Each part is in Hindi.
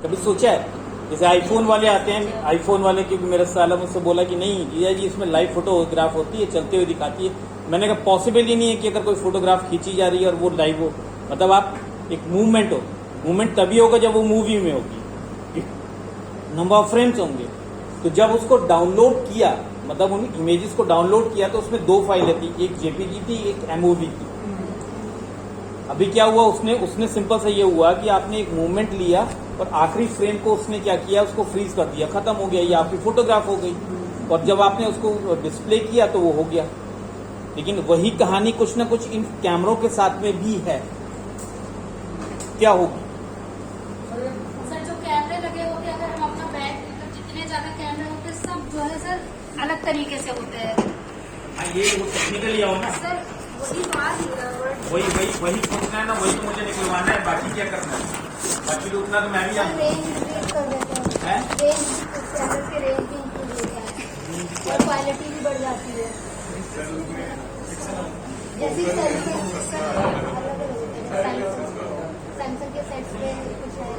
कभी सोचा है? जैसे आईफोन वाले आते हैं, आईफोन वाले की मेरा साला मुझसे बोला कि नहीं जीजा जी इसमें लाइव फोटोग्राफ होती है, चलते हुए दिखाती है। मैंने कहा पॉसिबल ही नहीं है कि अगर कोई फोटोग्राफ खींची जा रही है और वो लाइव हो। मतलब आप एक मूवमेंट हो, मूवमेंट तभी होगा जब वो मूवी में होगी, नंबर ऑफ फ्रेम्स होंगे। तो जब उसको डाउनलोड किया, मतलब उन इमेजेस को डाउनलोड किया तो उसमें दो फाइलें थी, एक जेपीजी थी, एक एमओवी थी। अभी क्या हुआ, उसने सिंपल सा ये हुआ कि आपने एक मूवमेंट लिया और आखिरी फ्रेम को उसने क्या किया, उसको फ्रीज कर दिया, खत्म हो गया, ये आपकी फोटोग्राफ हो गई। और जब आपने उसको डिस्प्ले किया तो वो हो गया। लेकिन वही कहानी कुछ ना कुछ इन कैमरों के साथ में भी है। क्या होगी? सर जो कैमरे लगे होते हैं, अगर हम अपना बैग जितने ज्यादा कैमरे होते हैं सब जो है सर अलग तरीके से होते हैं। ये वो टेक्निकली आओ ना सर वही बात वही सोचना है ना, वही तो मुझे निकलवाना है, बाकी क्या करना है, बाकी तो उतना तो मैं भी रेंज इंक्रीज कर देते हैं, रेंज की रेंज भी इंक्रीज हो जाए और क्वालिटी भी बढ़ जाती है। जैसे सैमसंग के सेट्स में कुछ है।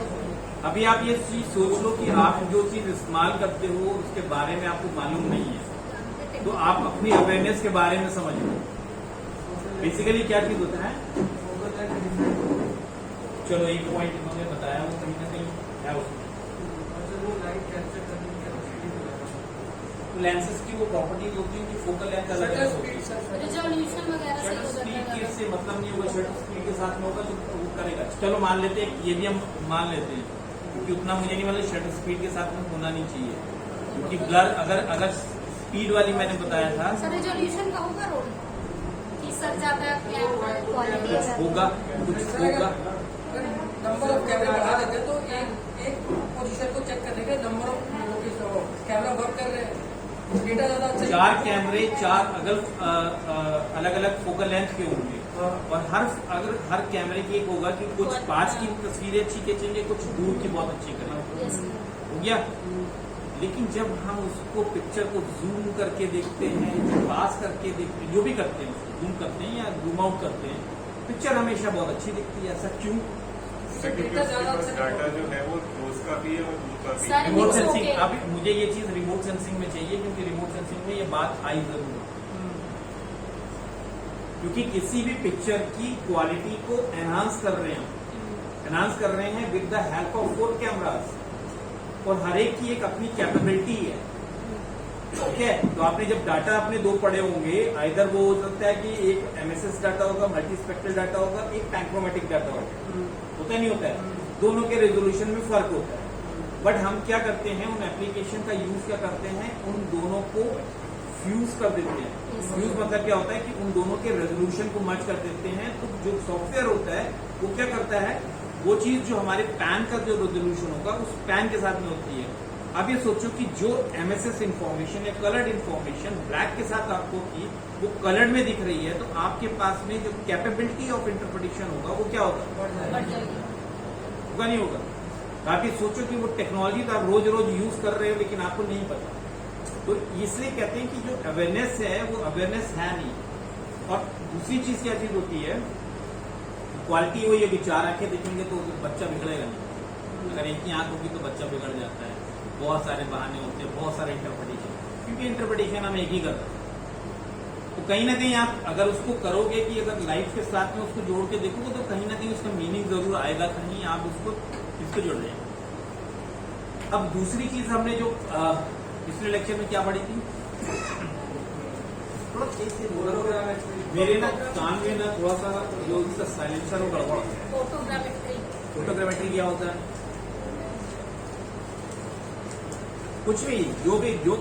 अभी आप ये चीज सोच लो कि आप जो चीज इस्तेमाल करते हो उसके बारे में आपको मालूम नहीं है, तो आप अपनी अवेयरनेस के बारे में समझ लो। बेसिकली क्या चीज होता है, चलो एक पॉइंट इन्होंने बताया वो कहीं ना कहीं है उसमें, लेंसेज की वो प्रॉपर्टीज होती है कि फोकल लेंथ अलग अलग होती है, रिजोल्यूशन वगैरह शटर से स्पीड से मतलब नहीं होगा, शटर स्पीड के साथ में होगा तो वो करेगा। चलो मान लेते हैं, ये भी हम मान लेते हैं, क्योंकि उतना मुझे नहीं मतलब शटर स्पीड के साथ में होना नहीं चाहिए, क्योंकि ब्लर अगर स्पीड वाली मैंने बताया था सर रिजोल्यूशन का होगा रोल कि सर ज्यादा क्वालिटी होगा, कुछ होगा। नंबर ऑफ कैमरे बढ़ा देते हैं तो एक पोजीशन को चेक करने के नंबर ऑफ कैमरा वर्क कर रहे हैं, डेटा ज्यादा अच्छा। 4 कैमरे 4 अलग अलग फोकल लेंथ के होंगे, और हर कैमरे की एक होगा कि कुछ पास की तस्वीरें अच्छी खींचेंगे, कुछ दूर की बहुत अच्छी करेंगे, हो गया। लेकिन जब हम उसको पिक्चर को जूम करके देखते हैं, पास करके देखते हैं, जो भी करते हैं उसको जूम करते हैं या जूम आउट करते हैं, पिक्चर हमेशा बहुत अच्छी दिखती है। ऐसा क्यों? डाटा जो है वो क्लोज का भी है और दूर का भी है। रिमोट सेंसिंग, अब मुझे ये चीज रिमोट सेंसिंग में चाहिए, क्योंकि रिमोट सेंसिंग में ये बात आई जरूर, क्योंकि किसी भी पिक्चर की क्वालिटी को एनहांस कर रहे हैं with the help of 4 cameras, और हर एक की एक अपनी कैपेबिलिटी है। ठीक है, तो आपने जब डाटा अपने 2 पड़े होंगे, आइदर वो हो सकता है कि एक एमएसएस डाटा होगा, मल्टीस्पेक्ट्रल डाटा होगा, एक पैंक्रोमेटिक डाटा होगा, होता नहीं होता है, दोनों के रेजोल्यूशन में फर्क होता है। बट हम क्या करते हैं, उन एप्लीकेशन का यूज क्या करते हैं, उन दोनों को फ्यूज कर देते हैं। फ्यूज मतलब क्या होता है कि उन दोनों के रेजोल्यूशन को मर्ज कर देते हैं। तो जो सॉफ्टवेयर होता है वो क्या करता है, वो चीज जो हमारे पैन का जो रेजोल्यूशन होगा उस पैन के साथ में होती है। अब ये सोचो कि जो एमएसएस इंफॉर्मेशन या कलर्ड इंफॉर्मेशन ब्लैक के साथ आपको की वो कलर्ड में दिख रही है, तो आपके पास में जो कैपेबिलिटी ऑफ इंटरप्रिटेशन होगा वो क्या होगा, होगा नहीं होगा। तो आप ये सोचो कि वो टेक्नोलॉजी तो आप रोज रोज यूज कर रहे हो लेकिन आपको नहीं पता। तो इसलिए कहते हैं कि जो अवेयरनेस है वो अवेयरनेस है नहीं। और दूसरी चीज क्या चीज होती है, क्वालिटी वही है कि 4 आंखें देखेंगे तो बच्चा बिगड़ेगा नहीं, अगर एक ही आंख होगी तो बच्चा बिगड़ जाता है। बहुत सारे बहाने होते हैं, बहुत सारे इंटरप्रिटेशन, क्योंकि इंटरप्रिटेशन हम एक ही कर रहे हैं। तो कहीं ना कहीं आप अगर उसको करोगे कि अगर लाइफ के साथ में उसको जोड़ के देखोगे तो कहीं ना कहीं उसका मीनिंग जरूर आएगा, कहीं आप उसको इसको जोड़ लेंगे। अब दूसरी चीज हमने जो पिछले लेक्चर में क्या पढ़ी थी, थोड़ा तेज से बोलो, मेरे ना कान में ना थोड़ा सा जो इसका साइलेंसर हो गड़बड़, फोटोग्रामेट्री क्या होता है, कुछ भी जो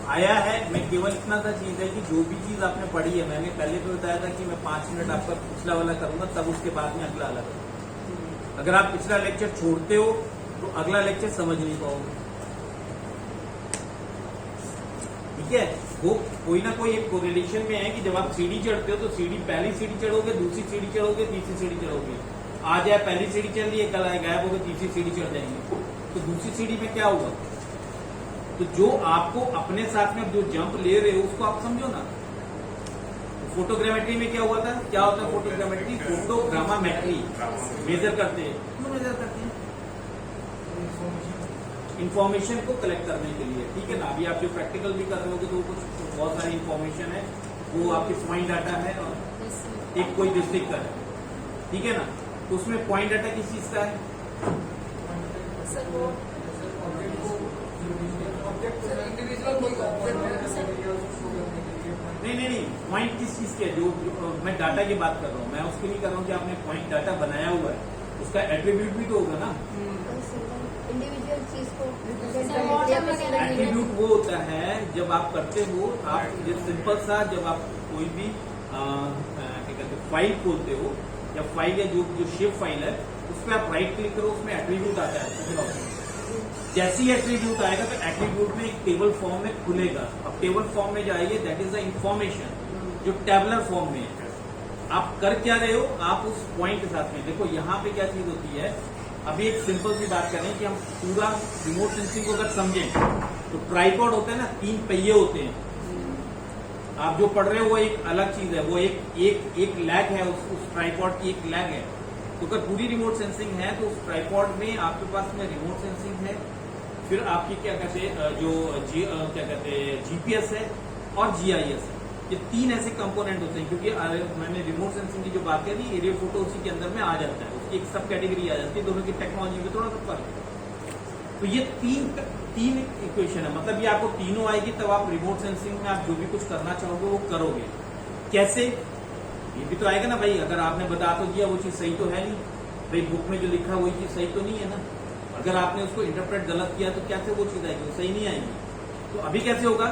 आया है, मैं केवल इतना सा चीज है कि जो भी चीज आपने पढ़ी है, मैंने पहले तो बताया था कि मैं 5 मिनट आपका पिछला वाला करूंगा, तब उसके बाद में अगला अलग। अगर आप पिछला लेक्चर छोड़ते हो तो अगला लेक्चर समझ नहीं पाओगे। ठीक है, वो कोई ना कोई एक कोरिलेशन में है कि जब आप सीढ़ी चढ़ते हो तो पहली सीढ़ी चढ़ोगे, दूसरी सीढ़ी चढ़ोगे, तीसरी सीढ़ी चढ़ोगे। आज आए पहली सीढ़ी चढ़ रही है, कल आए गायब होगा, तीसरी सीढ़ी चढ़ जाएंगे, तो दूसरी सीढ़ी में क्या होगा। तो जो आपको अपने साथ में जो जंप ले रहे हो उसको आप समझो ना। फोटोग्रामेट्री में क्या हुआ था, क्या होता है फोटोग्रामेट्री, फोटोग्रामामेट्री मेजर करते हैं, क्यों मेजर करते हैं, इंफॉर्मेशन को कलेक्ट करने के लिए, ठीक है ना। अभी आप जो प्रैक्टिकल भी कर रहे होगे तो कुछ बहुत सारी इंफॉर्मेशन है, वो आपके पॉइंट डाटा है और एक कोई डिस्ट्रिक्ट का है, ठीक है ना। तो उसमें पॉइंट डाटा किस चीज का है? इंडिविजुअल कोई ऑब्जेक्ट नहीं, पॉइंट किस चीज के है? जो मैं डाटा की बात कर रहा हूँ, मैं उसकी नहीं कर रहा हूँ कि आपने पॉइंट डाटा बनाया हुआ है, उसका एट्रीब्यूट भी तो होगा ना। इंडिविजुअल चीज को एट्रीब्यूट वो होता है जब आप करते हो, आप जब सिंपल सा, जब आप कोई भी क्या कहते हैं फाइल खोलते हो, या फाइल या जो शेप फाइल है उस पर आप राइट क्लिक करो, उसमें एट्रीब्यूट आता है सेकंड ऑप्शन। जैसे ही एट्रीब्यूट आएगा तो एट्रीब्यूट में एक टेबल फॉर्म में खुलेगा। अब टेबल फॉर्म में जाइए, दैट इज द इंफॉर्मेशन जो टेबलर फॉर्म में है। आप कर क्या रहे हो? आप उस पॉइंट के साथ में देखो, यहाँ पे क्या चीज होती है। अभी एक सिंपल सी बात करें कि हम पूरा रिमोट सेंसिंग को अगर समझें तो ट्राइपॉड होते हैं ना, 3 पहिए होते हैं। आप जो पढ़ रहे हो वो एक अलग चीज है, वो एक लैग है, उस ट्राइपॉड की एक लैग है। तो अगर पूरी रिमोट सेंसिंग है तो उस ट्राइपॉड में आपके पास में रिमोट सेंसिंग है, फिर आपकी क्या कहते हैं क्या कहते हैं जीपीएस है और जीआईएस है। ये 3 ऐसे कंपोनेंट होते हैं, क्योंकि मैंने रिमोट सेंसिंग की जो बात करी, एरियल फोटो उसी के अंदर में आ जाता है, उसकी एक सब कैटेगरी आ जाती है। दोनों की टेक्नोलॉजी में थोड़ा सा फर्क है। तो ये तीन इक्वेशन है, मतलब ये आपको तीनों आएगी तब आप रिमोट सेंसिंग में आप जो भी कुछ करना चाहोगे वो करोगे। कैसे? ये भी तो आएगा ना भाई, अगर आपने बता तो दिया वो चीज सही तो है नहीं भाई, बुक में जो लिखा वही चीज सही तो नहीं है ना। अगर आपने उसको इंटरप्रेट गलत किया तो कैसे वो चीज आएगी? वो सही नहीं आएगी। तो अभी कैसे होगा?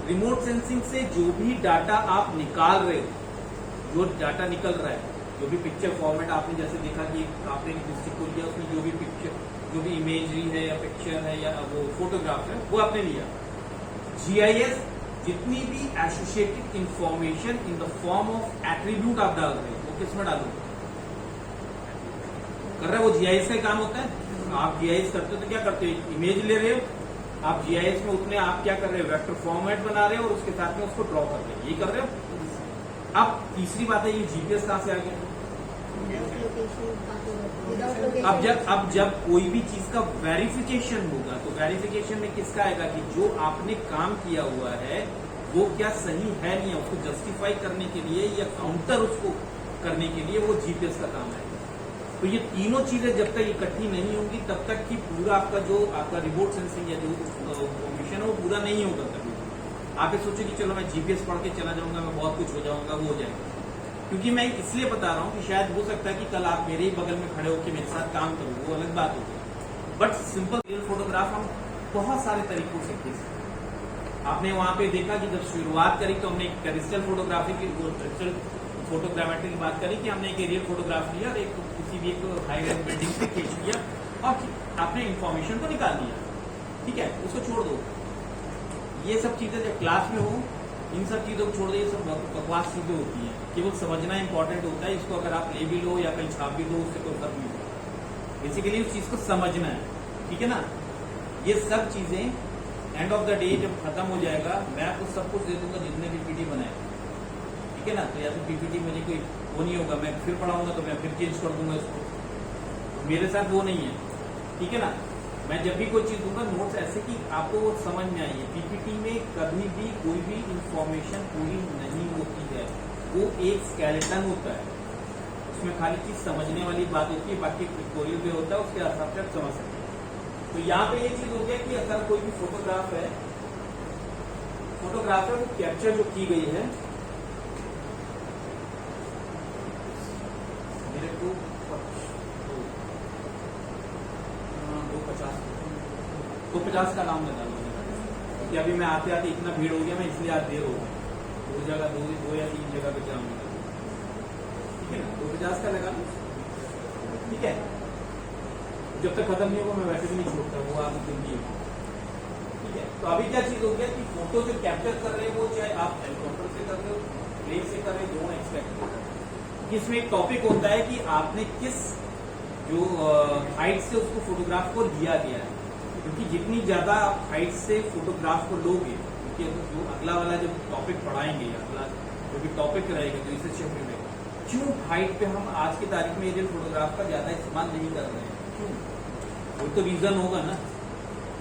रिमोट सेंसिंग से जो भी डाटा आप निकाल रहे हो, जो डाटा निकल रहा है, जो भी पिक्चर फॉर्मेट आपने जैसे देखा कि आपने डिस्ट्रिक्ट को लिया, उसमें जो भी पिक्चर, जो भी इमेजरी है या पिक्चर है या वो फोटोग्राफ है, वो आपने लिया। जीआईएस जितनी भी associated information in the form of attribute आप डाल रहे हो, वो किस में डालोगे? कर रहे हो, वो जीआईएस का काम होता है। आप जीआईएस करते हो तो क्या करते हो? इमेज ले रहे हो, आप जीआईएस में उतने आप क्या कर रहे हो? वेक्टर फॉर्मेट बना रहे हो और उसके साथ में उसको ड्रॉ कर रहे हो, ये कर रहे हो। अब तीसरी बात है, ये जीपीएस कहां से आ गया? अब जब कोई भी चीज का वेरिफिकेशन होगा तो वेरिफिकेशन में किसका आएगा कि जो आपने काम किया हुआ है वो क्या सही है नहीं है, उसको जस्टिफाई करने के लिए या काउंटर उसको करने के लिए वो जीपीएस का काम है। तो ये तीनों चीजें जब तक इकट्ठी नहीं होंगी तब तक कि पूरा आपका रिमोट सेंसिंग या जो मिशन है वो पूरा नहीं होगा। कभी आप ये सोचे कि चलो मैं जीपीएस पढ़ के चला जाऊंगा, मैं बहुत कुछ हो जाऊंगा, वो हो जाएगा। क्योंकि मैं इसलिए बता रहा हूँ कि शायद हो सकता है कि कल आप मेरे ही बगल में खड़े होकर मेरे साथ काम करो, वो अलग बात होगी। बट सिंपल रियल फोटोग्राफ हम बहुत सारे तरीकों से खींच सकते हैं। आपने वहां पे देखा कि जब शुरुआत करी तो हमने एक टेरेस्ट्रियल फोटोग्राफी की, टेरेस्ट्रियल फोटोग्रामेट्री की बात करी कि हमने एक एरियल फोटोग्राफ लिया और एक किसी भी एक हाई रेज बिल्डिंग से खींच लिया और आपने इंफॉर्मेशन को निकाल लिया, ठीक है, उसको छोड़ दो। ये सब चीजें जब क्लास में हो, इन सब चीजों को छोड़ दो, ये सब बकवास चीजें होती हैं। केवल समझना इंपॉर्टेंट होता है, इसको अगर आप ले भी लो या कहीं छाप भी दो उससे कोई फर्क नहीं पड़ता। बेसिकली उस चीज को समझना है, ठीक है ना। ये सब चीजें एंड ऑफ द डे जब खत्म हो जाएगा, मैं आपको सब कुछ दे दूंगा जितने पीपीटी बनाए, ठीक है ना। तो या तो पीपीटी मुझे कोई वो नहीं होगा, मैं फिर पढ़ाऊंगा तो मैं फिर चेंज कर दूंगा इसको, मेरे साथ वो नहीं है, ठीक है ना। मैं जब भी कोई चीज दूंगा नोट्स ऐसे कि आपको वो समझ में आइए। पीपीटी में कभी भी कोई भी इंफॉर्मेशन पूरी नहीं होती है, वो एक स्केलेटन होता है, उसमें खाली चीज समझने वाली बात होती है, बाकी पिक्टोरियल भी होता है, उसके हिसाब से आप समझ सकते हैं। तो यहाँ पे ये चीज हो गया कि अगर कोई भी फोटोग्राफ है वो कैप्चर जो की गई है, मेरे को 250 का नाम लगा लो कि अभी मैं आते आते इतना भीड़ हो गया, मैं इसलिए आज देर हो गया, दो या तीन जगह पे जाम लगा, ठीक है ना। 250 का लगा लो, ठीक है। जब तक खत्म नहीं होगा मैं वैसे भी नहीं छोड़ता, वो आप जिंदगी है, ठीक है। तो अभी क्या चीज हो गया कि फोटो जो कैप्चर कर रहे हैं वो चाहे आप हेलीकॉप्टर से कर रहे हो, प्लेन से कर रहे हो, दोनों एक्सपेक्ट कर रहे हो। इसमें एक टॉपिक होता है कि आपने किस जो हाइट से उसको फोटोग्राफ को लिया गया है, क्योंकि जितनी ज्यादा आप हाइट से फोटोग्राफ को लोगे, क्योंकि जो अगला वाला जब टॉपिक पढ़ाएंगे, अगला जो भी टॉपिक रहेगा जो इसे चैप्टर में, क्यों हाइट पे हम आज की तारीख में एरियल फोटोग्राफ का ज्यादा इस्तेमाल नहीं कर रहे हैं, क्यों? वो तो रीजन होगा ना।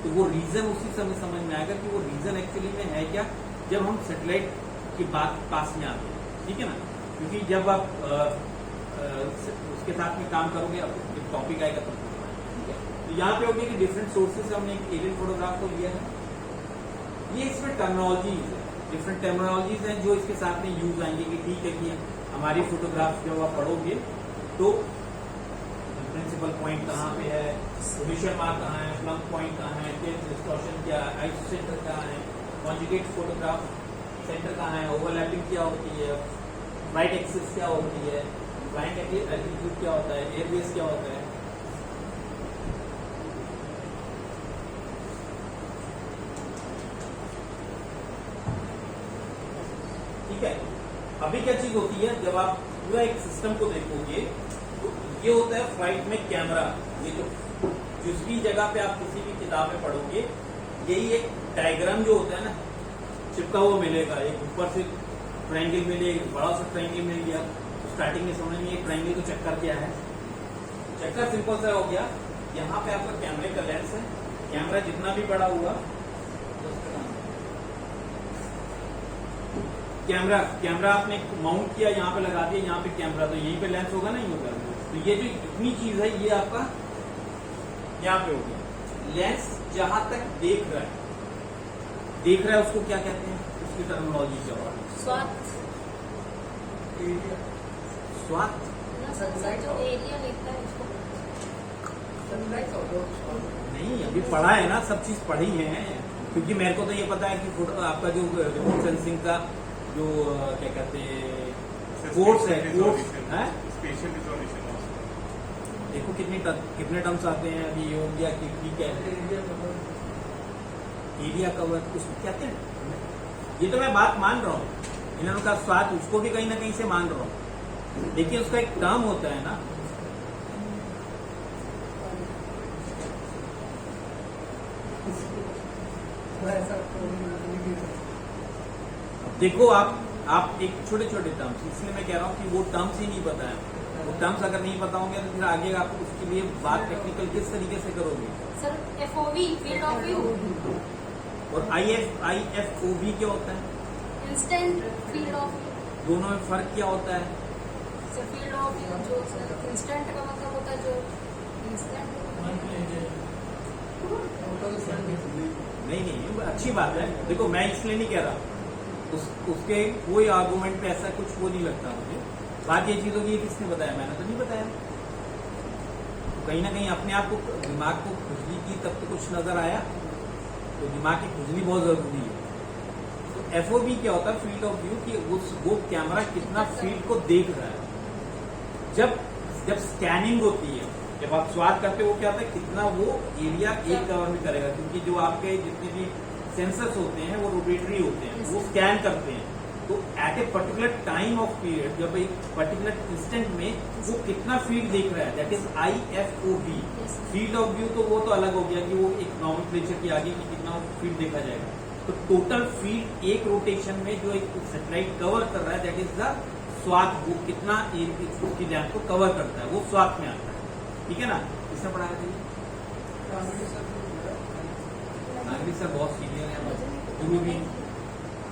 तो वो रीजन उसी समय समझ में आएगा कि वो रीजन एक्चुअली में है क्या, जब हम सैटेलाइट की बात पास में आते हैं, ठीक है ना। क्योंकि जब आप उसके साथ में काम करोगे, अब जब टॉपिक आएगा तब ठीक है। तो यहाँ पे हो गया कि डिफरेंट सोर्सेज से हमने एक एरियल फोटोग्राफ को लिया है। ये इसमें टर्मिनोलॉजीज है, डिफरेंट टर्मिनोलॉजीज हैं जो इसके साथ में यूज आएंगे कि ठीक है कि हमारी फोटोग्राफ जब आप पढ़ोगे तो प्रिंसिपल पॉइंट कहाँ पे है, पोजीशन मार्क कहाँ है, प्लम पॉइंट कहाँ है, डिस्टॉर्शन क्या है, आइसोसेंटर कहाँ है, कॉन्जुगेट फोटोग्राफ सेंटर कहाँ है, ओवरलैपिंग क्या होती है, राइट एक्सिस क्या होती है, फ्लाइंग एल्टीट्यूड क्या होता है, एयरबेस क्या होता है। ठीक है। अभी क्या चीज होती है, जब आप पूरा एक सिस्टम को देखोगे तो ये होता है फ्लाइट में कैमरा। ये जो जिस भी जगह पे आप किसी भी किताब में पढ़ोगे, यही एक डायग्राम जो होता है ना चिपका हुआ मिलेगा। एक ऊपर से ट्रायंगल मिले, एक बड़ा सा ट्रायंगल मिल गया। तो स्टार्टिंग में समझ में एक ट्रायंगल का चक्कर क्या है। चक्कर सिंपल सा हो गया, यहाँ पे आपका कैमरे का लेंस है, कैमरा जितना भी बड़ा हुआ, कैमरा आपने माउंट किया, यहाँ पे लगा दिया, यहाँ पे कैमरा, तो यहीं पे लेंस होगा नहीं होगा। तो ये जो इतनी चीज है ये आपका यहाँ पे हो गया। लेंस जहां तक देख रहा है उसको क्या कहते हैं, उसकी टर्मिनोलॉजी क्या होगा? स्वात। जो एरिया लेता है उसको नहीं, अभी पढ़ा है ना, सब चीज पढ़ी है। क्योंकि मेरे को तो ये पता है कि फोटो आपका जो रिमोट सेंसिंग का जो क्या कहते हैं कोर्स है, स्पेशल रिजोल्यूशन। देखो कितने टर्म्स आते हैं। अभी ये हो गया कि ठीक है एरिया कवर उसको कहते हैं। ये तो मैं बात मान रहा हूँ, इन्होंने कहा स्वाद, उसको भी कहीं ना कहीं से मान रहा हूँ, लेकिन उसका एक टर्म होता है ना। देखो आप एक छोटे छोटे टर्म्स, इसलिए मैं कह रहा हूँ कि वो टर्म्स ही नहीं पता है। वो टर्म्स अगर नहीं पता होंगे तो फिर आगे आप उसके लिए बात टेक्निकल किस तरीके से करोगे। Sir FOV field of view और IFOV क्या होता है? Instant field of view. दोनों में फर्क क्या होता है? सर फील्ड ऑफ व्यू जो सर इंस्टेंट का मतलब होता है जो इंस्टेंट। नहीं, अच्छी बात है। देखो मैं इसलिए नहीं कह रहा, उसके कोई आर्गूमेंट पे ऐसा कुछ वो नहीं लगता मुझे। बात ये चीज होगी किसने बताया, मैंने तो नहीं बताया। तो कहीं ना कहीं अपने आप को दिमाग को खुजली की तब तो कुछ नजर आया, तो दिमाग की खुजली बहुत जरूरी है। तो FOV क्या होता है? फील्ड ऑफ व्यू, कि वो कैमरा कितना फील्ड को देख रहा है। जब स्कैनिंग होती है, जब आप स्वाद करते हो, वो क्या होता है, कितना वो एरिया एक कवर में करेगा। क्योंकि जो आपके जितने भी सेंसर्स होते हैं वो रोटेटरी होते हैं, वो स्कैन करते हैं। तो at a particular time of period, जब एक पर्टिकुलर इंस्टेंट में वो कितना फील्ड देख रहा है, that is IFOV। Field of view तो वो तो अलग हो गया कि वो एक नॉमेनक्लेचर की आगे की कितना फील्ड देखा जाएगा। तो टोटल फील्ड एक रोटेशन में जो एक सैटेलाइट कवर कर रहा है, दैट इज द स्वात। वो कितना उसकी लैंथ को कवर करता है, वो स्वात में आता है। ठीक है ना, इसने पढ़ाया था नागरी सर, बहुत सीनियर है, गुरु भी।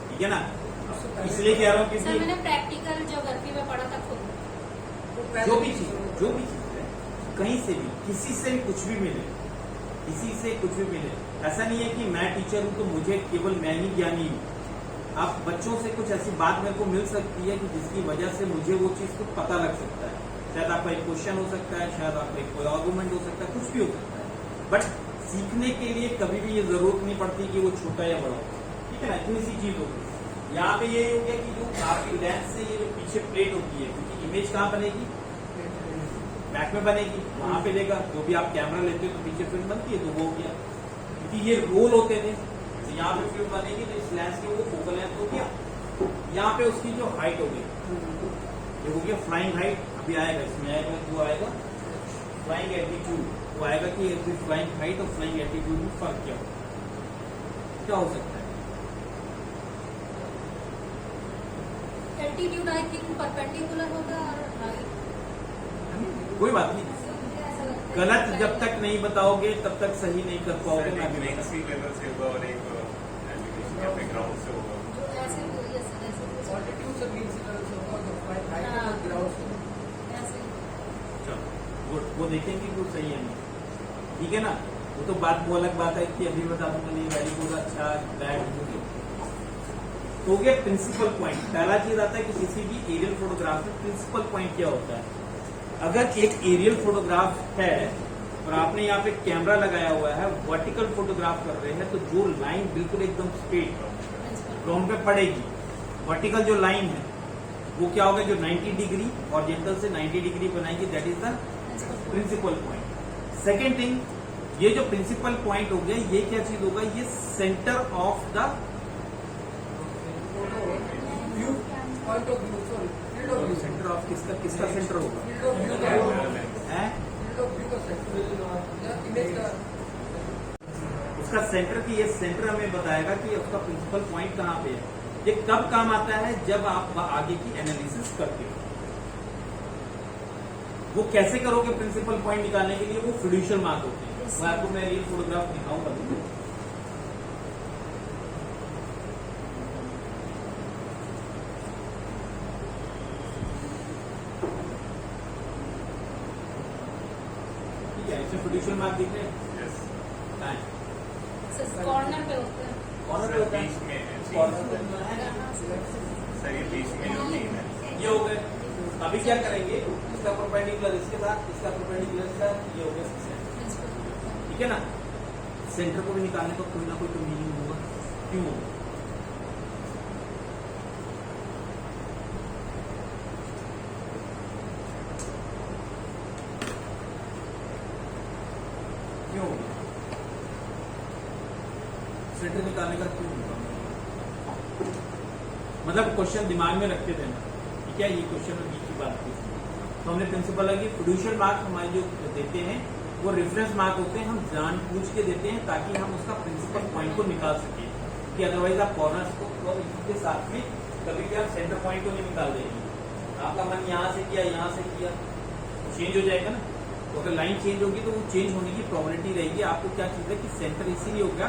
ठीक है ना, इसलिए कह रहा हूँ सर मैंने प्रैक्टिकल ज्योग्राफी में पढ़ा था खुद। जो भी चीज है, कहीं से भी, किसी से भी कुछ भी मिले, किसी से कुछ भी मिले। ऐसा नहीं है कि मैं टीचर हूँ तो मुझे केवल मैं ही ज्ञानी हूँ। आप बच्चों से कुछ ऐसी बात मेरे को मिल सकती है कि जिसकी वजह से मुझे वो चीज को पता लग सकता है। शायद आपका एक क्वेश्चन हो सकता है, शायद आपका एक कोई आर्गूमेंट हो सकता है, कुछ भी हो सकता है। बट सीखने के लिए कभी भी ये जरूरत नहीं पड़ती कि वो छोटा या बड़ा हो। ठीक है ना, इतनी सी चीज होगी। यहाँ पे ये हो गया कि जो आपकी लेंस से ये जो पीछे प्लेट होती है, क्योंकि इमेज कहाँ बनेगी, बैक में बनेगी, वहां पे लेगा। जो भी आप कैमरा लेते हो तो पीछे फिल्म बनती है, तो वो हो गया। क्योंकि ये रोल होते थे, तो यहाँ पे फिल्म बनेगी, तो इस लेंस की वो फोकल लेंथ हो गया। यहाँ पे उसकी जो हाइट हो गई, ये हो गया फ्लाइंग हाइट। अभी आएगा, इसमें आएगा, जो आएगा फ्लाइंग एल्टीट्यूड, वो आएगा कि फ्लाइंग हाइट और फ्लाइंग एल्टीट्यूड में फर्क क्या हो सकता है। एल्टीट्यूड आई थिंक परपेंडिकुलर होगा और हाइट कोई बात नहीं, मुझे ऐसा लगता है। गलत जब तक नहीं बताओगे तब तक सही नहीं कर पाओगे। सर, मैं एक भी मेन बताऊं। सी लेवल से होगा और एक एप्लीकेशन या बैकग्राउंड से होगा। जो ऐसे ऐसे ऑल्टीट्यूड से मीन से लेवल से होगा और हाइट हाँ। और ग्राउंड से ऐसे चलो, वो देखेंगे वो सही है नहीं, ठीक है ना। वो तो बात वो अलग बात है कि अभी बता दूंगा नहीं वेरी गुड अच्छा बैड। तो हो गया प्रिंसिपल पॉइंट। पहला चीज आता है कि किसी भी एरियल फोटोग्राफ में प्रिंसिपल पॉइंट क्या होता है। अगर एक एरियल फोटोग्राफ है और आपने यहाँ पे कैमरा लगाया हुआ है, वर्टिकल फोटोग्राफ कर रहे हैं, तो जो लाइन बिल्कुल एकदम स्ट्रेट ग्राउंड पे पड़ेगी, वर्टिकल जो लाइन है वो क्या होगा, जो 90 डिग्री हॉरिजॉन्टल से 90 डिग्री बनाएगी, that is the principal point. Second thing, ये जो प्रिंसिपल पॉइंट हो गया, ये क्या चीज होगा, ये centre of the view point of view sorry field of view centre of किसका किसका सेंटर होगा, फील्ड ऑफ व्यू का है फील्ड ऑफ व्यू का सेंटर या इमेज का उसका सेंटर की। ये सेंटर हमें बताएगा कि उसका प्रिंसिपल पॉइंट कहाँ पे है। ये कब काम आता है, जब आप आगे की एनालिसिस करते हो। वो कैसे करोगे प्रिंसिपल पॉइंट निकालने के लिए, वो फिड्यूशियल मार्क होते हैं। वो आपको मैं रियल फोटोग्राफ दिखाऊंगा। ठीक है, इसमें फिड्यूशियल मार्क दिख रहे हैं। यस कहाँ है? कॉर्नर पे होते हैं। कॉर्नर पे होता है। बीच में कॉर्नर पे होता है। सर ये बीच में जो तीन है ये हो गए। अभी क्या करेंगे, इसका परपेंडिकुलर इसके साथ, इसका परपेंडिकुलर इसके साथ, ये हो गया सेंटर। ठीक है ना। सेंटर को भी निकालने का कोई ना कोई तो मीनिंग होगा, क्यों होगा? क्यों होगा? सेंटर निकालने का क्यों होगा? मतलब क्वेश्चन दिमाग में रखते थे ना, ठीक है। ये क्वेश्चन में बीच की बात की तो हमने प्रिंसिपल लगी। फिड्यूशियल मार्क हमारे जो देते हैं वो रेफरेंस मार्क होते हैं, हम जान पूछ के देते हैं ताकि हम उसका प्रिंसिपल पॉइंट को निकाल सके, कि अदरवाइज आप कॉर्नर्स को और इसके साथ में कभी भी आप सेंटर पॉइंट को नहीं निकाल देंगे। आपका मन यहाँ से किया, यहाँ से किया, चेंज हो जाएगा ना। तो अगर लाइन चेंज होगी तो वो चेंज होने की प्रोबेबिलिटी रहेगी। आपको क्या चीज है कि सेंटर इसीलिए होगा,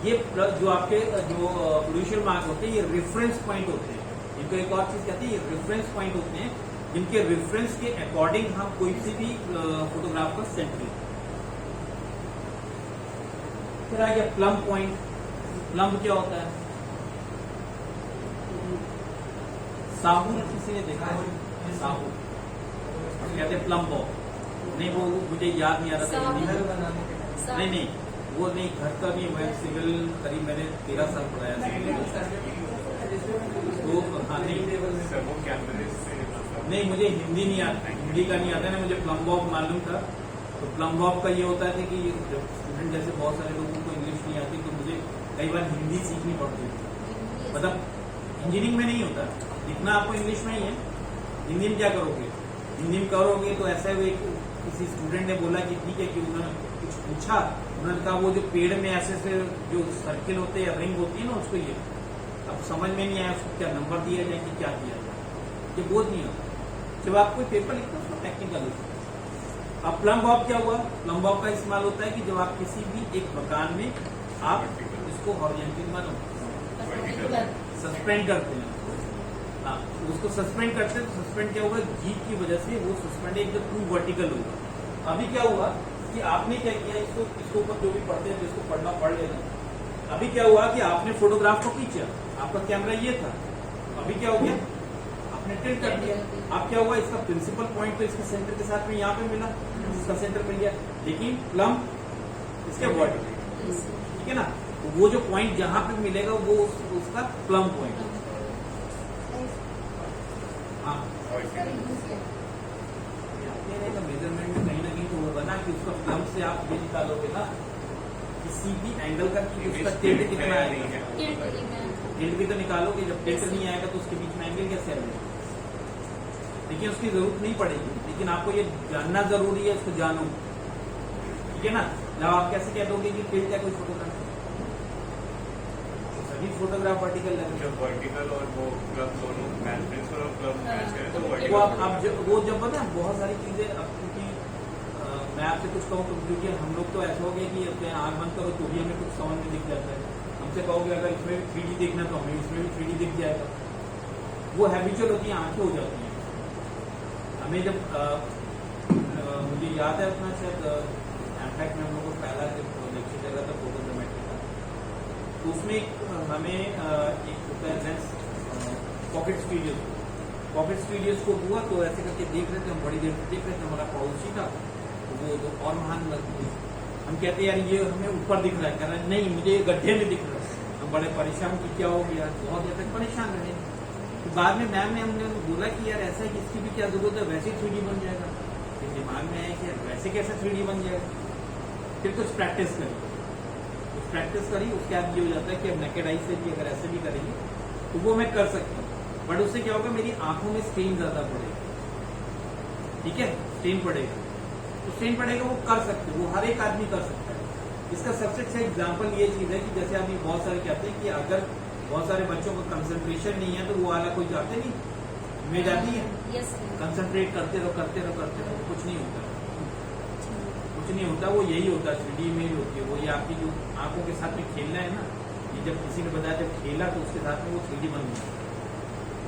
ये जो आपके जो फिड्यूशियल मार्क होते हैं, ये रेफरेंस पॉइंट होते हैं। इनको एक और चीज कहते हैं, ये रेफरेंस पॉइंट होते हैं, जिनके रेफरेंस के अकॉर्डिंग हम कोई सी भी फोटोग्राफ का सेंटर लेते हैं। फिर आ गया प्लम पॉइंट। प्लम क्या होता है? साबुन किसी ने देखा है? साबुन कहते हैं प्लम बॉल। नहीं वो मुझे याद नहीं आ रहा था हिंदी में। नहीं नहीं वो नहीं, घर का भी मैं सिविल करीब मैंने 13 साल पढ़ाया तो हाँ नहीं सर वो कैमरे से नहीं मुझे हिंदी नहीं आता, हिंदी का नहीं आता ना, मुझे प्लम बॉब मालूम था। तो प्लम बॉब का ये होता है कि जब स्टूडेंट जैसे बहुत सारे लोगों को इंग्लिश नहीं आती तो मुझे कई बार हिंदी सीखनी पड़ती थी। मतलब इंजीनियरिंग में नहीं होता, लिखना आपको इंग्लिश में ही है, हिंदी में क्या करोगे? हिंदी में करोगे तो ऐसा है, किसी स्टूडेंट ने बोला कि ठीक है, कि उन्होंने कुछ पूछा, उन्होंने कहा वो जो पेड़ में ऐसे से जो सर्किल होते हैं, रिंग होती है ना, उसको ये अब समझ में नहीं आया उसको क्या नंबर दिया जाए कि क्या दिया जाए, ये बोझ नहीं होता। जब आप कोई पेपर लिखते हो उसको टेक्निकल लिखते। अब प्लम बॉब क्या हुआ? प्लम बॉब का इस्तेमाल होता है कि जब आप किसी भी एक मकान में आप इसको हॉरिजॉन्टल मानो सस्पेंड करते हैं, हाँ उसको सस्पेंड करते हैं, तो सस्पेंड क्या होगा? जी की वजह से वो सस्पेंड एकदम टू वर्टिकल होगा। अभी क्या हुआ कि आपने क्या किया, इसको ऊपर जो भी पढ़ते हैं जिसको पढ़ना पढ़ लेना। अभी क्या हुआ कि आपने फोटोग्राफ को खींचा, आपका कैमरा ये था, अभी क्या हो गया? आपने टिल्ट कर दिया। अब क्या हुआ? इसका प्रिंसिपल पॉइंट तो इसके सेंटर के साथ में यहाँ पे मिला, इसका सेंटर मिल गया, लेकिन प्लम इसके वर्टिकल, ठीक है ना। तो वो जो पॉइंट जहां पे मिलेगा वो उसका प्लम पॉइंट। हाँ मेजरमेंट में कहीं ना कहीं तो होगा ना कि उसका प्लम से आप ये निकालोगे ना किसी भी एंगल का कि उसका टिल्ट कितना आएगा। टिल्ट भी तो निकालोगे, जब टिल्ट नहीं आएगा तो उसके बीच में एंगल कैसे आएगा? देखिए उसकी जरूरत नहीं पड़ेगी, लेकिन आपको ये जानना जरूरी है, इसको जानो, ठीक है ना। जब आप कैसे कह दोगे कि टिल्ट है कोई फोटोग्राफ, सभी फोटोग्राफ वर्टिकल है। जब वर्टिकल और वो क्लब दोनों प्रिंसिपल और क्लब मैच करें तो वो वर्टिकल आप वो जब पता है बहुत सारी चीजें अब क्योंकि मैं आपसे कुछ कहूँ तो क्योंकि हम लोग तो ऐसा हो गया कि अपने आँख बंद करो तो भी हमें कुछ समझ में दिख जाता है। हमसे कहोगे अगर इसमें भी 3D देखना तो हमें इसमें भी 3D दिख जाएगा। वो हैबिचुअल होती है, आंखें हो जाती हैं। हमें जब मुझे याद है अपना शायद इनफैक्ट में हम लोग को पहला जब लेक्चर चल रहा था फोटोग्रामेट्री का, तो उसमें हमें एक होता है लेंस पॉकेट स्टूडियोज को हुआ तो ऐसे करके देख रहे थे हम, बड़ी देर से देख रहे थे। हमारा पड़ोसी था वो तो और महान लगती है। हम कहते यार ये हमें ऊपर दिख रहा है, कह रहे हैं नहीं मुझे गड्ढे में दिख रहा है। हम बड़े परेशान कि क्या हो गया, बहुत देर तक परेशान रहे। तो बाद में मैम ने हमने बोला कि यार ऐसा है कि इसकी भी क्या जरूरत है, वैसे ही 3D बन जाएगा। फिर दिमाग में आया कि यार वैसे कैसे 3D बन जाएगा। फिर कुछ प्रैक्टिस करी, उसके बाद ये हो जाता है कि अब नेकेड आई से भी अगर ऐसे भी करेंगे तो वो मैं कर सकता हूँ। बट उससे क्या होगा, मेरी आंखों में स्ट्रेन ज्यादा पड़ेगा। ठीक है, स्ट्रेन पड़ेगा, तो स्ट्रेन पड़ेगा वो कर सकते, वो हर एक आदमी कर सकता है। इसका सबसे अच्छा एग्जाम्पल ये चीज है कि जैसे आदमी बहुत सारे कहते हैं कि अगर बहुत सारे बच्चों को कंसंट्रेशन नहीं है तो वो वाला कोई जाते नहीं में जाती है। यस कंसंट्रेट करते रहो कुछ नहीं होता। वो यही होता है 3D इमेज होती है। वो ये आपकी जो आंखों के साथ में खेलना है ना, ये जब किसी ने बताया जब खेला तो उसके साथ में वो 3D बन गया।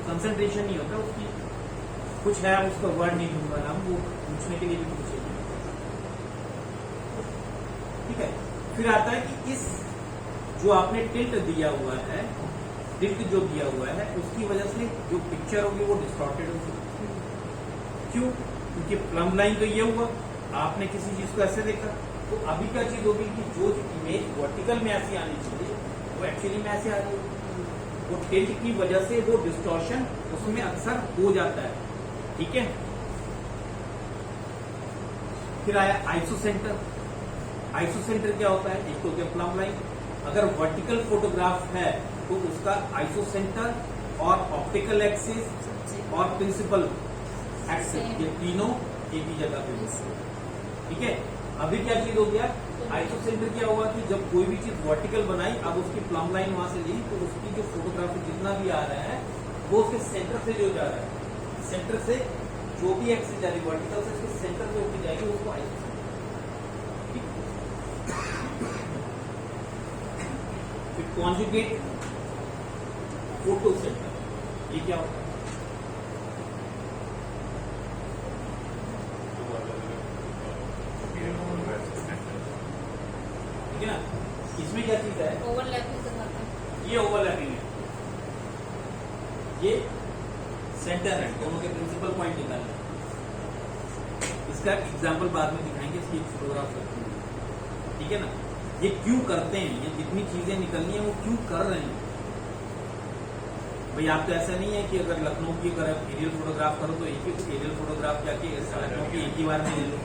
कंसंट्रेशन नहीं होता उसकी, कुछ है उसका वर्ड नहीं दूंगा नाम, वो पूछने के लिए भी कुछ नहीं। ठीक है, फिर आता है कि इस जो आपने टिल्ट दिया हुआ है, उसकी वजह से जो पिक्चर होगी वो डिस्टॉर्टेड होगी। क्यों? क्योंकि प्लम लाइन तो ये हुआ, आपने किसी चीज को ऐसे देखा, तो अभी क्या चीज होगी कि जो इमेज वर्टिकल में ऐसी आनी चाहिए वो एक्चुअली में ऐसे आ रही है। वो टिल्ट की वजह से वो डिस्टॉर्शन उसमें अक्सर हो जाता है। ठीक है, फिर आया आइसोसेंटर क्या होता है? एक तो क्या प्लम लाइन, अगर वर्टिकल फोटोग्राफ है तो उसका आइसोसेंटर और ऑप्टिकल एक्सिस और प्रिंसिपल एक्सिस ये तीनों एक ही जगह पे। ठीक है, अभी क्या चीज हो गया, आइसोसेंटर क्या हुआ कि जब कोई भी चीज वर्टिकल बनाई, अब उसकी प्लम लाइन वहां से ली तो उसकी जो फोटोग्राफी जितना भी आ रहा है वो उसके सेंटर से जो जा रहा है, सेंटर से जो भी एक्सिस जा रही है वर्टिकल से उसके सेंटर से होकर जाएगी, उसको आइसोसेंटर। फिर कॉन्जुगेट फोटो सेंटर, ये क्या होता है? ठीक है ना, इसमें क्या चीज है? ओवरलैपिंग करवाते हैं। ये ओवरलैपिंग है, ये सेंटर है, दोनों के प्रिंसिपल पॉइंट निकालना। इसका एग्जाम्पल बाद में दिखाएंगे, इसकी फोटोग्राफ करते हैं। ठीक है ना, ये क्यों करते हैं, ये जितनी चीजें निकलनी है वो क्यों कर रहे हैं भाई। आप तो ऐसा नहीं है कि अगर लखनऊ की अगर एरियल फोटोग्राफ करो तो एक ही एरियल फोटोग्राफ जाके लखनऊ की एक ही बार में ले लो,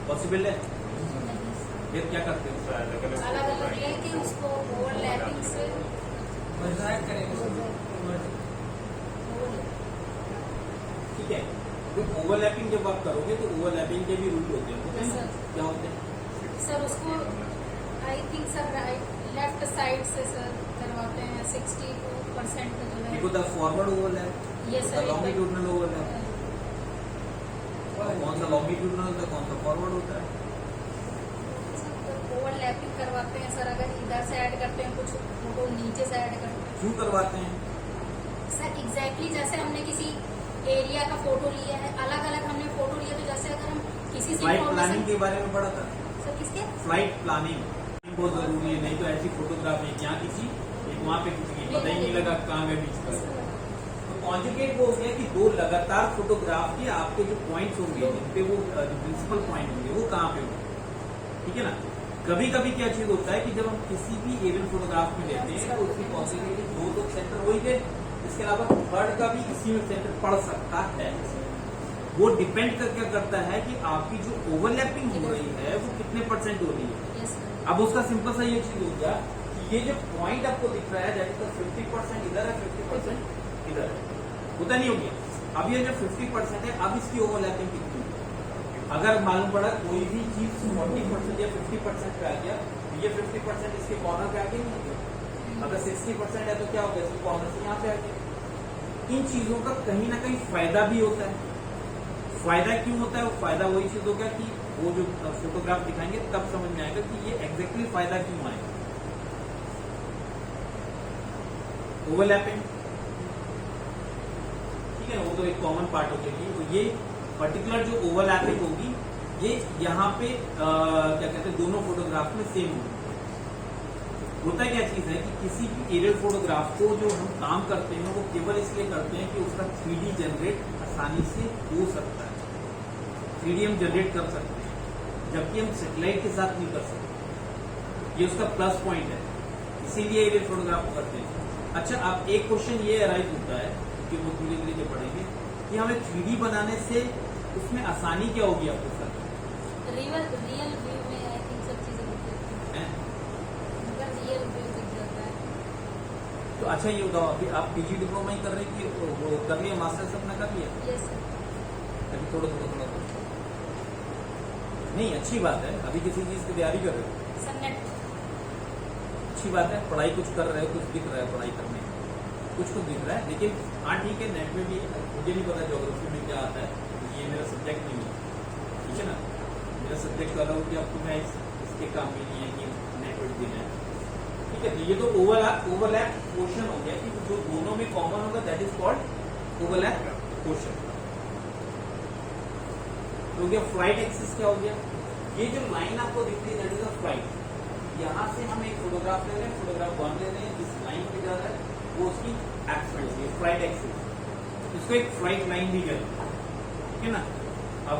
पॉसिबल है? फिर क्या करते हो? अलग अलग लेके उसको ओवरलैपिंग से मजाक करेंगे। ठीक है, तो ओवरलैपिंग जब आप करोगे तो ओवरलैपिंग के भी रूल होते हैं। Yes, sir. क्या होते हैं? सर उसको I think sir left side से सर करवाते हैं 62% जो है। देखो the forward overlap, Yes, sir. Longitudinal overlap, कौन सा लॉन्गिट्यूडनल होता है कौन सा फॉरवर्ड होता है? ओवरलैपिंग करवाते हैं सर, अगर इधर से ऐड करते हैं कुछ फोटो नीचे से ऐड करते हैं क्यों करवाते हैं? सर। एग्जैक्टली जैसे हमने किसी एरिया का फोटो लिया है, अलग अलग हमने फोटो लिया, तो जैसे अगर हम किसी से फ्लाइट प्लानिंग information- के बारे में पढ़ा था। सर किसके? फ्लाइट प्लानिंग बहुत जरूरी है, नहीं तो ऐसी फोटोग्राफ एक यहाँ किसी एक वहाँ पे किसी की पता ही नहीं लगा कहाँ गए बीच पर। तो कॉन्जुगेट वो हो गया कि दो लगातार फोटोग्राफ के आपके जो पॉइंट्स होंगे, जिनपे वो प्रिंसिपल पॉइंट होंगे, वो कहाँ पे होंगे। ठीक है ना, कभी कभी क्या चीज होता है कि जब हम किसी भी एरियल फोटोग्राफ में लेते हैं तो उसकी पॉसिबिलिटी दो तो सेंटर वही थे, इसके अलावा थर्ड का भी इसी में सेंटर पड़ सकता है। वो डिपेंड कर क्या करता है कि आपकी जो ओवरलैपिंग हो रही है वो कितने परसेंट हो रही है। Yes, sir. अब उसका सिंपल सा ये चीज हो गया कि ये जो पॉइंट आपको दिख रहा है दैट इज 50% इधर है 50% इधर है, होता नहीं हो गया। अब ये जो 50% है, अब इसकी ओवरलैपिंग कितनी है? अगर मालूम पड़ा कोई भी चीज 40% या 50% पे आ गया, तो ये 50% इसके कॉर्नर पे आ गया नहीं गया। अगर 60% है तो क्या होगा, इसके कॉर्नर से यहाँ पे आ गया। इन चीजों का कहीं ना कहीं फायदा भी होता है। फायदा क्यों होता है? वो फायदा वही चीज होगा कि वो जो फोटोग्राफ दिखाएंगे तब समझ में आएगा कि ये एग्जैक्टली फायदा क्यों आएगा। ओवरलैपिंग, ठीक है, वो तो एक कॉमन पार्ट हो जाएगी। तो ये पर्टिकुलर जो ओवरलैपिंग होगी ये यहाँ पे क्या कहते हैं दोनों फोटोग्राफ में सेम होगी। होता क्या चीज है कि किसी भी एरियल फोटोग्राफ को जो हम काम करते हैं वो केवल इसलिए करते हैं कि उसका 3D जनरेट आसानी से हो सकता है, 3D हम जनरेट कर सकते हैं, जबकि हम सैटेलाइट के साथ नहीं कर सकते। ये उसका प्लस पॉइंट है, इसीलिए एरियल फोटोग्राफ करते हैं। अच्छा, अब एक क्वेश्चन ये अराइज होता है कि वो धीरे धीरे पढ़ेंगे कि हमें 3D बनाने से उसमें आसानी क्या होगी आपको सर? रियल व्यू में आई थिंक सब चीजें दिख जाती हैं, अगर रियल व्यू दिख जाता है। तो अच्छा ये बताओ, अभी आप पीजी डिप्लोमा ही कर रहे हैं कि वो कर लिया, मास्टर्स अपना कर लिया? Yes sir. अभी थोड़ा नहीं, अच्छी बात है। अभी किसी चीज की तैयारी कर रहे हो, सर नेट अच्छी बात है। पढ़ाई कुछ कर रहे हो, कुछ दिख रहा है पढ़ाई करने में, कुछ दिख रहा है। लेकिन हाँ ठीक है, नेट में भी मुझे नहीं पता ज्योग्राफी में क्या आता है, ये मेरा सब्जेक्ट नहीं है, ठीक है ना। मेरा सब्जेक्ट कर रहा हूँ कि अब तो मैं इसके काम में नहीं है कि नेटवर्क देना है, ठीक है। तो ये तो ओवरलैप क्वेश्चन हो गया कि जो दोनों में कॉमन होगा that is called overlap question. तो गया फ्लाइट एक्सिस क्या हो गया, ये जो लाइन आपको दिख रही है दैट इज अ फ्लाइट। यहाँ से हम एक फोटोग्राफ ले रहे हैं, फोटोग्राफ 1 ले रहे हैं, जिस लाइन पे जा रहा है वो उसकी एक्सिस होगी, फ्लाइट एक्सिस। इसको एक फ्लाइट लाइन भी कहते हैं, ठीक है ना। अब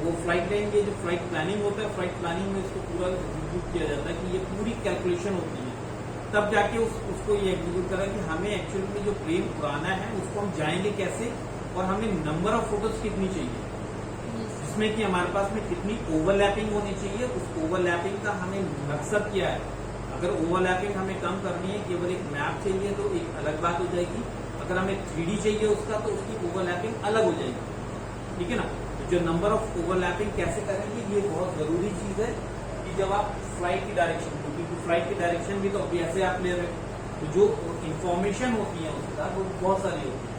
वो फ्लाइट लाइन के जो फ्लाइट प्लानिंग होता है, फ्लाइट प्लानिंग में इसको पूरा एग्जीक्यूट किया जाता है कि ये पूरी कैलकुलेशन होती है, तब जाके उसको ये एग्जीक्यूट करा कि हमें एक्चुअली में जो प्लेन उड़ाना है उसको हम जाएंगे कैसे, और हमें नंबर ऑफ फोटोज कितनी चाहिए, जिसमें कि हमारे पास में कितनी ओवरलैपिंग होनी चाहिए। उस ओवरलैपिंग का हमें मकसद क्या है। अगर ओवरलैपिंग हमें कम करनी है, केवल एक मैप चाहिए तो एक अलग बात हो जाएगी। अगर हमें 3D चाहिए उसका, तो उसकी ओवरलैपिंग अलग हो जाएगी, ठीक है ना। तो जो नंबर ऑफ ओवरलैपिंग कैसे करेंगे ये बहुत जरूरी चीज है कि जब आप फ्लाइट की डायरेक्शन, क्योंकि फ्लाइट की डायरेक्शन भी तो अभी ऐसे आप ले रहे हो, तो जो इंफॉर्मेशन होती है उसका वो बहुत सारी होती है।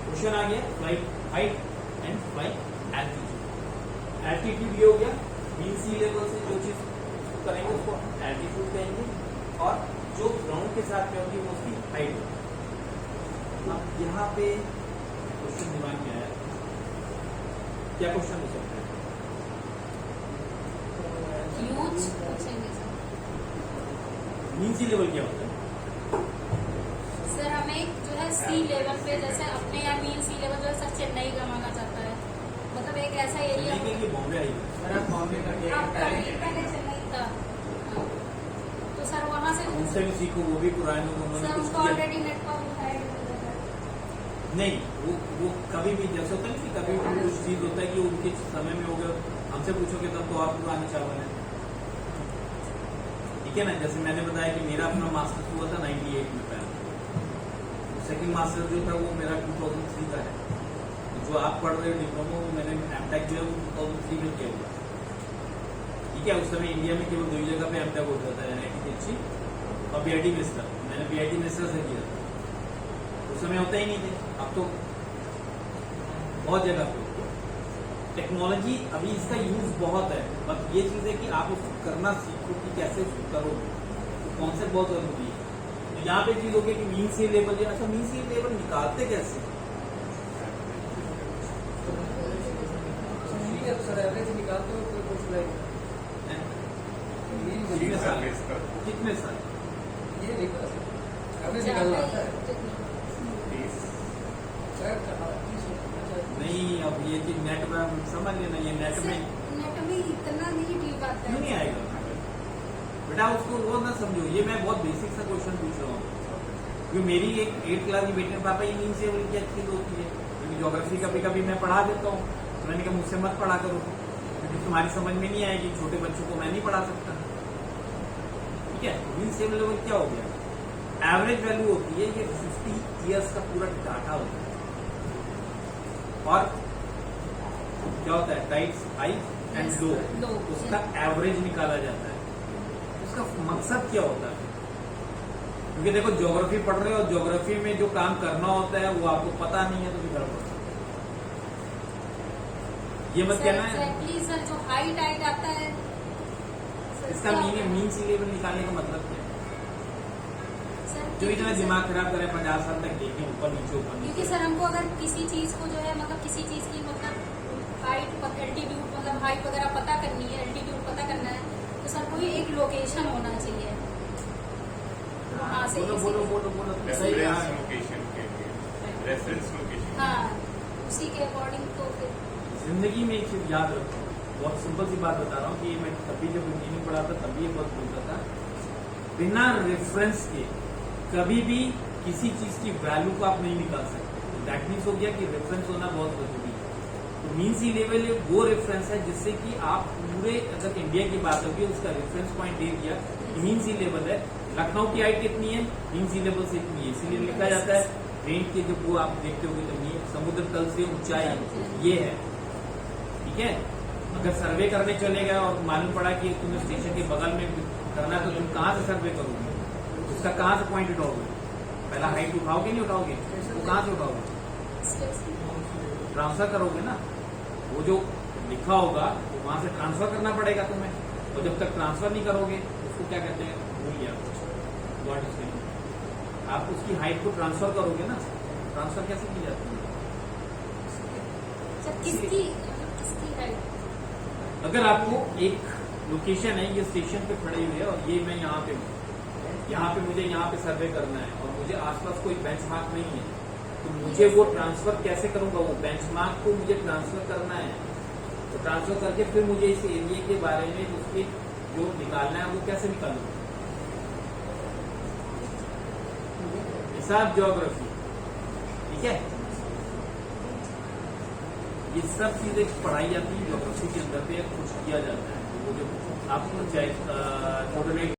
क्वेश्चन आ गया flight height and flight altitude. Altitude ये हो गया मीन सी लेवल से जो चीज करेंगे उसको एल्टीट्यूड कहेंगे, और जो ग्राउंड के साथ में होगी वो उसकी हाइट होगी। अब यहाँ पे क्वेश्चन दिमाग में आया, क्या क्वेश्चन हो सकता है? ह्यूज पूछेंगे सर। मीन सी लेवल क्या होता है? सर हमें जो है सी लेवल पे, जैसे अपने यहाँ मीन सी लेवल जो है सर चेन्नई का माना जाता है, मतलब एक ऐसा एरिया चेन्नई के बॉम्बे आई पहले चेन्नई था। हाँ। तो सर वहाँ से उनसे भी सीखो, वो भी पुराने लोग उन्होंने सर कुछ उसको किया। ऑलरेडी नेटवर्क उठाया नहीं, वो कभी भी जैसे होता है कि कभी भी कुछ चीज होता है कि उनके समय में हो गया, हमसे पूछोगे तब तो आप पुराने चावल है, ठीक है ना। जैसे मैंने बताया कि मेरा अपना मास्टर्स हुआ था 98 में, पहले सेकंड मास्टर जो था वो मेरा 2003 का है। जो आप पढ़ रहे हो डिप्लोमा, वो मैंने एमटेक जो है वो 2003 में किया हुआ, ठीक है। उस समय इंडिया में केवल 2 जगह पे एमटेक होता था, NIT और BIT मिस्टर। मैंने BIT मिस्टर से किया था, उस समय होता ही नहीं थे, अब तो बहुत जगह पे टेक्नोलॉजी, अभी इसका यूज बहुत है। बस ये चीज है कि आप उसको करना सीखो कि कैसे उसको करोगे, कॉन्सेप्ट बहुत जरूरी है। तो यहाँ पे चीज होगी कि मीन सी लेवल, अच्छा मीन सी लेवल निकालते कैसे? सर एवरेज निकालते हो तो कुछ लाइक कितने साल? कितने साल? ये देखो एवरेज निकालना आता है नहीं, अब ये कि नेट में समझ लेना, ये नेट में नेट में इतना नहीं डीप आता क्यों है। नहीं आएगा बेटा, उसको वो ना समझो। ये मैं बहुत बेसिक सा क्वेश्चन पूछ रहा हूँ, क्योंकि मेरी एक 8th क्लास की बेटी ने पापा ये मीन से क्या चीज होती है, क्योंकि ज्योग्राफी कभी कभी मैं पढ़ा देता हूँ, तो मैंने कहा मुझसे मत पढ़ा करो क्योंकि तुम्हारी समझ में नहीं आएगी, छोटे बच्चों को मैं नहीं पढ़ा सकता, ठीक है। मीन से लेवल क्या हो गया? एवरेज वैल्यू होती है, ये 50 ईयर्स का पूरा डाटा होता है, और क्या होता है टाइड्स हाई एंड लो, उसका एवरेज निकाला जाता है। उसका मकसद क्या होता है? क्योंकि देखो ज्योग्राफी पढ़ रहे हो, ज्योग्राफी में जो काम करना होता है वो आपको पता नहीं है तो भी गड़बड़। ये मत कहना है एग्जैक्टली सर, जो हाइट हाइट आता है इसका मीन सी लेवल निकालने का मतलब क्या है? सर, जो इतना दिमाग खराब करे 50 साल तक देखें ऊपर नीचे क्योंकि सर हमको अगर किसी चीज को जो है मतलब किसी चीज की मतलब हाइट एल्टीट्यूड मतलब हाइट वगैरह पता करनी है, एल्टीट्यूड पता करना है, तो सर कोई एक लोकेशन होना चाहिए वहाँ से। बोलो सही रेफरेंस है। लोकेशन के लिए, रेफरेंस लोकेशन। हाँ, उसी के अकॉर्डिंग तो फिर जिंदगी में एक चीज याद रखो, बहुत सिंपल सी बात बता रहा हूँ कि मैं तभी जब इंजीनियरिंग पढ़ा था तभी ये बहुत बोलता था, बिना रेफरेंस के कभी भी किसी चीज की वैल्यू को आप नहीं निकाल सकते। दैट मीन्स हो गया कि रेफरेंस होना बहुत जरूरी है। तो मीन सी लेवल वो रेफरेंस है जिससे कि आप पूरे, अगर इंडिया की बात होगी उसका रेफरेंस पॉइंट दे दिया कि मीन सी लेवल है, लखनऊ की हाइट कितनी है, मीन सी लेवल से इतनी है, इसीलिए लिखा जाता है ट्रेन के जब वो आप देखते होगे तो समुद्र तल से ऊंचाई ये है, ठीक है। अगर सर्वे करने चले गए और मालूम पड़ा कि तुम्हें स्टेशन के बगल में करना है तो तुम कहाँ से सर्वे करोगे, उसका कहाँ से पॉइंट उठाओगे? पहला हाइट उठाओगे नहीं उठाओगे, वो कहाँ से उठाओगे? ट्रांसफर करोगे ना, वो जो लिखा होगा तो वहां से ट्रांसफर करना पड़ेगा तुम्हें, और जब तक ट्रांसफर नहीं करोगे उसको क्या कहते हैं, भूल गया व्हाट इज इट। आप उसकी हाइट को ट्रांसफर करोगे ना, ट्रांसफर कैसे की जाती है? सर किसकी हाइट? अगर आपको एक लोकेशन है, ये स्टेशन पे खड़ी हुई है और ये मैं यहाँ पे मुझे यहाँ पे सर्वे करना है और मुझे आसपास कोई बेंचमार्क नहीं है, तो मुझे वो ट्रांसफर कैसे करूंगा? वो बेंचमार्क को मुझे ट्रांसफर करना है, तो ट्रांसफर करके फिर मुझे इस एरिया के बारे में उसके जो निकालना है वो कैसे निकालूंगा? हिसाब, ज्योग्राफी, ठीक है। ये सब चीजें पढ़ाई जाती है ज्योग्राफी के अंदर पे, कुछ किया जाता है। वो जो आपको चाहे